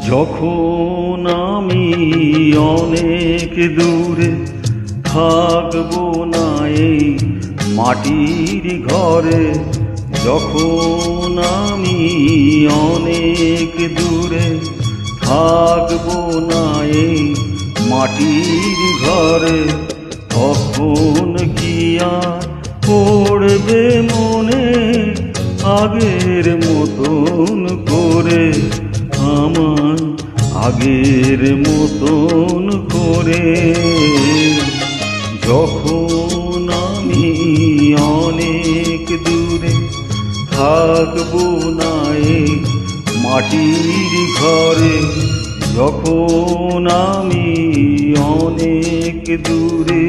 যখন আমি অনেক দূরে থাকবো না এই মাটির ঘরে, যখন আমি অনেক দূরে থাকবো না এই মাটির ঘরে, তখন কি আর পড়বে মনে আগের মতন করে, আমার আগের মতন করে। যখন আমি অনেক দূরে থাকবো না এই মাটির ঘরে, যখন আমি অনেক দূরে।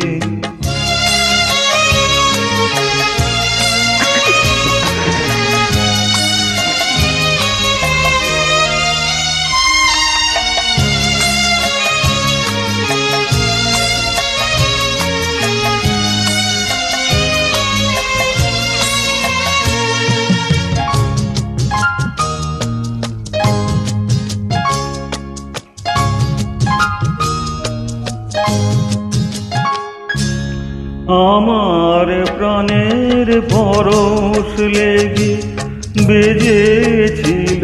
আমার প্রাণের পরশ লেগে বেজেছিল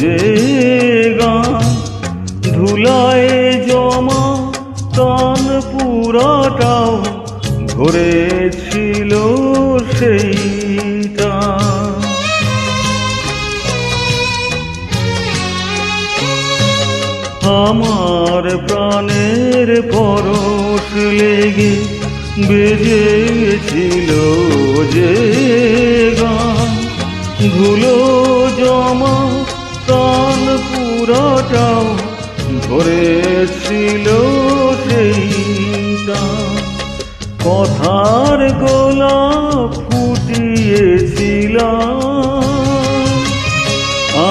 যে গান, ধুলায় জমা তান পুরাটাও ধরেছিল সেইটা। আমার প্রাণের পরশ লেগে বেজেছিল যে গান, ধুলো জমা তান পুরাটাও ধরেছিল সেইটা। কথার গোলাপ ফুটিয়েছিলাম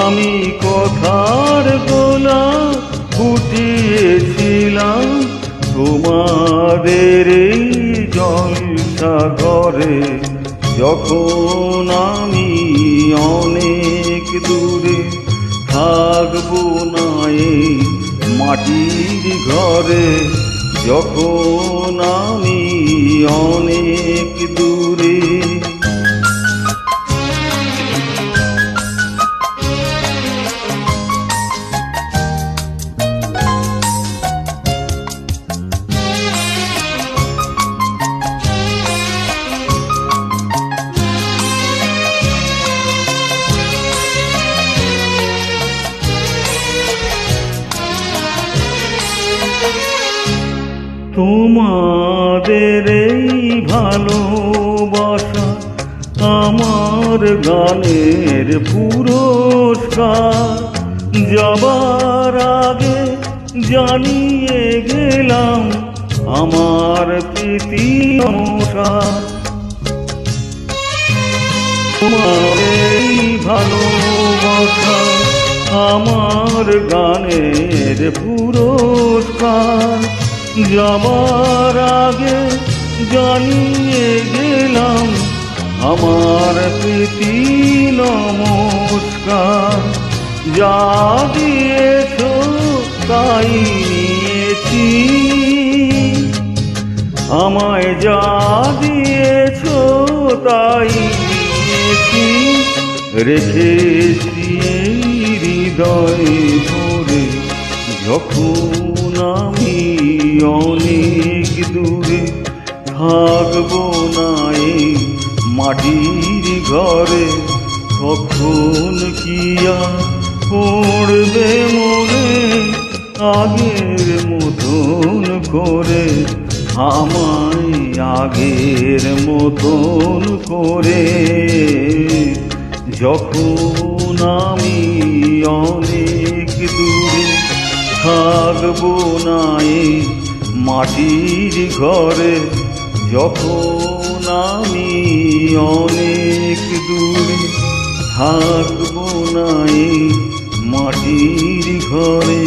আমি, কথার গোলাপ ফুটিয়েছিলাম তোমাদের এই জলসাগরে, যখন আমি অনেক দূরে থাকবো না এই মাটির ঘরে, যখন আমি অনেক দূরে। তোমাদের এই ভালোবাসা আমার গানের পুরস্কার, যাবার আগে জানিয়ে গেলাম আমার প্রীতি অনুসার। তোমার এই ভালোবাসা আমার গানের পুরস্কার, যাবার আগে জানিয়ে গেলাম আমার প্রীতি নমস্কার। যা দিয়েছ তাই নিয়েছি, আমায় যা দিয়েছ তাই নিয়েছি, রেখেছি হৃদয়ে ভরে, যখন আমি অনেক দূরে থাকবো না এই মাটির ঘরে, তখন কি আর পড়বে মনে আগের মতন করে, আমায় আগের মতন করে। যখন আমি অনেক দূরে থাকবো না এই মাটির ঘরে, যখন আমি অনেক দূরে থাকবো না এই মাটির ঘরে।